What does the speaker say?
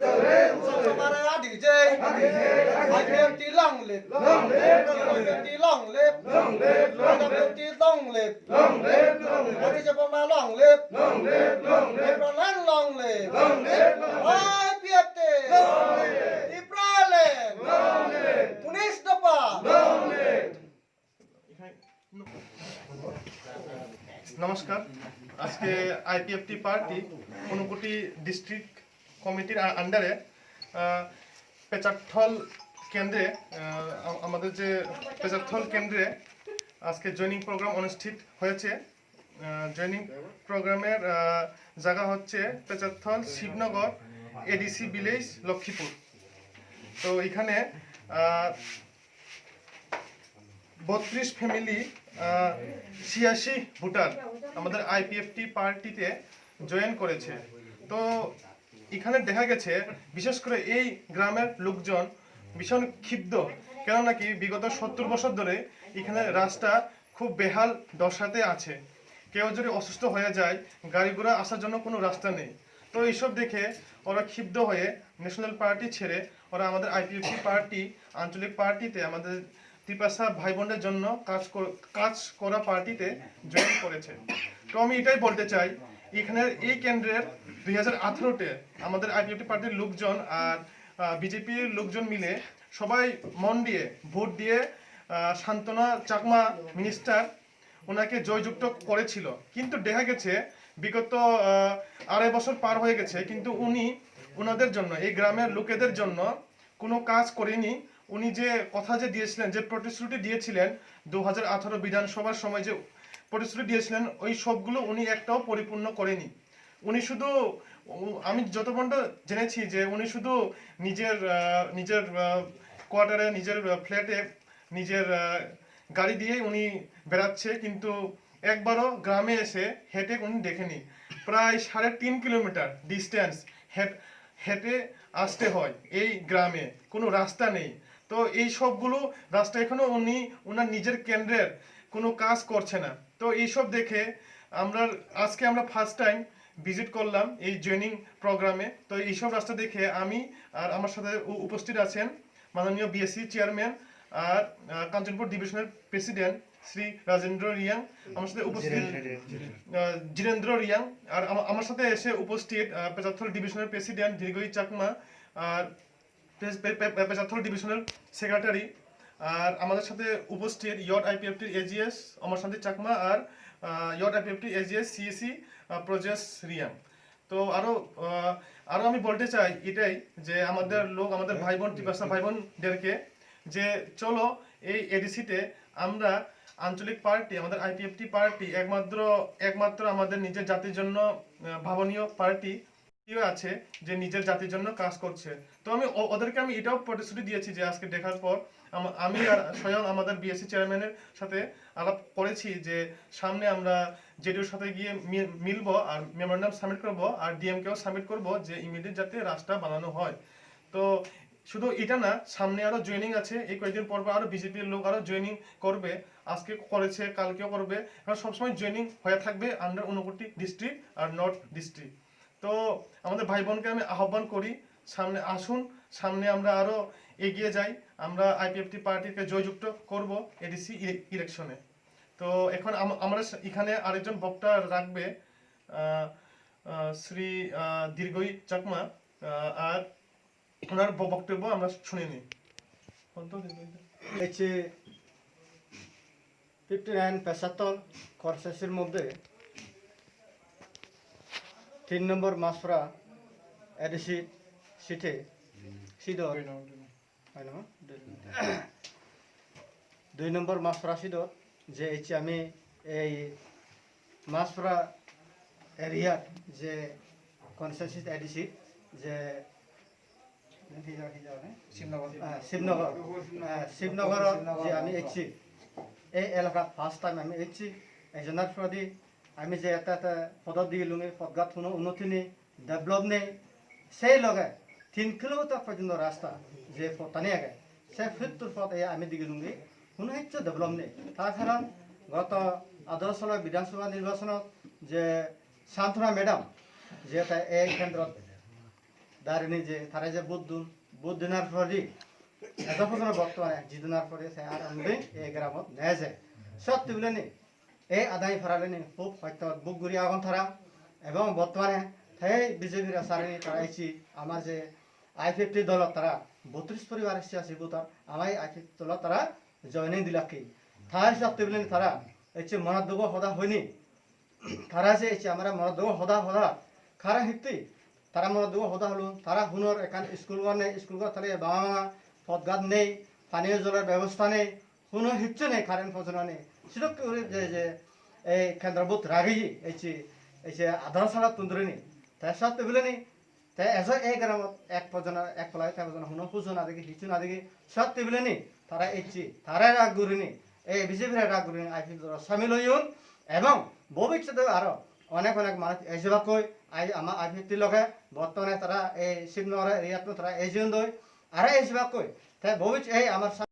Samara DJ, IPFT long live, IPFT long live, IPFT long live, Pama long live, Ebrolan long live, IPFT, Ibrahim, Punis Dapa. নমস্কার। আজকে IPFT party Unakoti district কমিটির আন্ডারে পেচারথল কেন্দ্রে আমাদের যে পেচারথল কেন্দ্রে আজকে জয়েনিং প্রোগ্রাম অনুষ্ঠিত হয়েছে। জয়েনিং প্রোগ্রামের জায়গা হচ্ছে পেচারথল শিবনগর এডিসি ভিলেজ লক্ষ্মীপুর। তো এখানে 32 ফ্যামিলি 86 ভোটার আমাদের আইপিএফটি পার্টিতে জয়েন করেছে। তো এখানে দেখা গেছে বিশেষ করে এই গ্রামের লোকজন ভীষণ ক্ষিপ্ত, কেন নাকি বিগত 70 বছর ধরে এখানে রাস্তা খুব বেহাল দশাতে আছে। কেউ যদি অসুস্থ হয়ে যায় গাড়ি ঘোড়া আসার জন্য কোনো রাস্তা নেই। তো এইসব দেখে ওরা ক্ষিপ্ত হয়ে ন্যাশনাল পার্টি ছেড়ে ওরা আমাদের আইপিএফটি পার্টি আঞ্চলিক পার্টিতে আমাদের ত্রিপাশা ভাই বোনদের জন্য কাজ করা পার্টিতে জয়েন করেছে। তো আমি এটাই বলতে চাই, এখানের এই কেন্দ্রের 2018-তে আমাদের আইপিএফটি পার্টির লোকজন আর বিজেপির লোকজন মিলে সবাই মন দিয়ে ভোট দিয়ে শান্তনা চাকমা মিনিস্টার ওনাকে জয়যুক্ত করেছিল। কিন্তু দেখা গেছে বিগত 2.5 বছর পার হয়ে গেছে, কিন্তু উনি ওনাদের জন্য এই গ্রামের লোকেদের জন্য কোনো কাজ করেনি। উনি যে কথা যে দিয়েছিলেন, যে প্রতিশ্রুতি দিয়েছিলেন 2018 বিধানসভার সময় যে প্রতিশ্রুতি দিয়েছিলেন, ওই সবগুলো উনি একটাও পরিপূর্ণ করেনি। উনি শুধু, আমি যত পর্যন্ত জেনেছি যে উনি শুধু নিজের কোয়ার্টারে, নিজের ফ্ল্যাটে, নিজের গাড়ি দিয়ে উনি বেড়াচ্ছে, কিন্তু একবারও গ্রামে এসে হেঁটে উনি দেখেনি। প্রায় 3.5 কিলোমিটার ডিস্টেন্স হেঁটে আসতে হয় এই গ্রামে, কোনো রাস্তা নেই। তো এই সবগুলো রাস্তা এখনো উনি ওনার নিজের কেন্দ্রের কোনো কাজ করছে না। তো এইসব দেখে আজকে আমরা ফার্স্ট টাইম ভিজিট করলাম এই জয়েনিং প্রোগ্রামে। তো এইসব রাস্তা দেখে আমি আর আমার সাথে উপস্থিত আছেন মাননীয় বিএসসি চেয়ারম্যান আর কাঞ্চনপুর ডিভিশনের প্রেসিডেন্ট শ্রী রাজেন্দ্র রিয়াং, আমার সাথে উপস্থিত জিনেন্দ্র রিয়াং, আর আমার সাথে এসে উপস্থিত পেচারথল ডিভিশনের প্রেসিডেন্ট দীর্ঘই চাকমা আর পেচারথল ডিভিশনাল সেক্রেটারি, আর আমাদের সাথে উপস্থিত ইয়ট আইপিএফটির এজিএস অমর শান্তি চাকমা আর ইয়ট IPFT AGS CAC Prajesh Reang. তো আরো আমি বলতে চাই এটাই যে আমাদের ভাই বোন ত্রিপাশা ভাই বোনদেরকে যে চলো এই এডিসিতে আমরা আঞ্চলিক পার্টি, আমাদের আইপিএফটি পার্টি একমাত্র আমাদের নিজের জাতির জন্য ভাবনীয় পার্টি আছে যে নিজের জাতির জন্য কাজ করছে। তো ওদেরকে আমি এটাও প্রতিশ্রুতি দিয়েছি যে আজকে দেখার পর আমি আর স্বয়ং আমাদের বিএসসি চেয়ারম্যানের সাথে আলাপ করেছি যে সামনে আমরা জেডিওর সাথে গিয়ে মিলবো আর মেমোরেন্ডাম সাবমিট করবো আর ডিএমকেও সাবমিট করবো যে ইমিডিয়েট যাতে রাস্তা বানানো হয়। তো শুধু এটা না, সামনে আরো জয়েনিং আছে, এই কয়েকদিন পর আরো বিজেপির লোক আরো জয়েনিং করবে, আজকে করেছে কালকেও করবে, কারণ সবসময় জয়েনিং হয়ে থাকবে আন্ডার ঊনকোটি ডিস্ট্রিক্ট আর নর্থ ডিস্ট্রিক্ট। তো আমাদের ভাই বোনকে আমি আহ্বান করি সামনে আসুন, সামনে আমরা আরো এগিয়ে যাই, আমরা আইপিএফটি পার্টিকে জয়যুক্ত করব এডিসি ইলেকশনে। তো এখন আমরা এখানে আরেকজন বক্তা রাখবে শ্রী দীর্ঘই চাকমা, আর ওনার বক্তব্য আমরা শুনে নিই। 59 পেশাতল খরচের মধ্যে 3 নম্বর মাসফরা এডিসি সিটে সিদর 2 নম্বর মাসফরা সিদর যে আমি এই মাসফরা এরিয়ার যে কনসেনসাস এডিসি যে শিবনগর যে আমি এসেছি এই এলাকা ফার্স্ট টাইম আমি এসেছি। এজনার ফ্রদি আমি যে এটা পদত দিয়ে লুঙে পদগাত কোনো উন্নতি নেই, ডেভেলপ নেই, সেই লগে 3 কিলোমিটার পর্যন্ত রাস্তা যে পতানি আগে সে ফিরতুর পথ আমি দিকে লুঙে কোনো হচ্ছে ডেভেলপ নেই। তার কারণ গত 18 সালের বিধানসভা নির্বাচনত যে সান্ত্বনা ম্যাডাম যে এই কেন্দ্র দাঁড়িয়ে যে তারা যে বুধ দিনার পরই এত পর্যন্ত বর্তমানে জিদিনার পরে সে আর আমি এই গ্রামত নেছে সত্যি বলে নি এই আদায় ফেরালেনি খুব হয়তো বুক ঘুরি আগুন তারা এবং বর্তমানে সেই বিজেপির সারি তারা আইছি আমার যে আই-50 দলত তারা 32 পরিবার এসে আছে বুতার আমার আই-50 দলত তারা জয়নিং দিলাকি তাই সত্যি বলে তারা এসে মনাদব হদা হয়নি তারা যে এসে আমরা মনাদব হদা খারা হিত্তি তারা মনাদব হদা হলো তারা হুনর এখান স্কুল নেই স্কুল তাহলে বাবা পদগাত নেই পানীয় জলের ব্যবস্থা নেই কোনো হিচ্ছু নেই কারেন্ট পৌঁছানো নেই সেটা যে এই কেন্দ্রবোধ রাগি এই আধার ছাড়া তুন্দরে নি তাই সব বলে নি তাই এজন এই গ্রামত এক পলাই তাই হুনো পুজো না দেখি হিচু না দেখি সব বলে নি তারা তারাই রাগ গুরিনি এই বিজেপির রাগ গুরিনি আই-50 সামিল হইন এবং ভবিষ্যতে আরো অনেক মানুষ এসবাকৈ আমার আই-50 লগে বর্তমানে তারা এই শিবনগর এরিয়াত তারা এজিয়ন দই আর এসবাকৈ তাই ভবিষ্যৎ এই আমার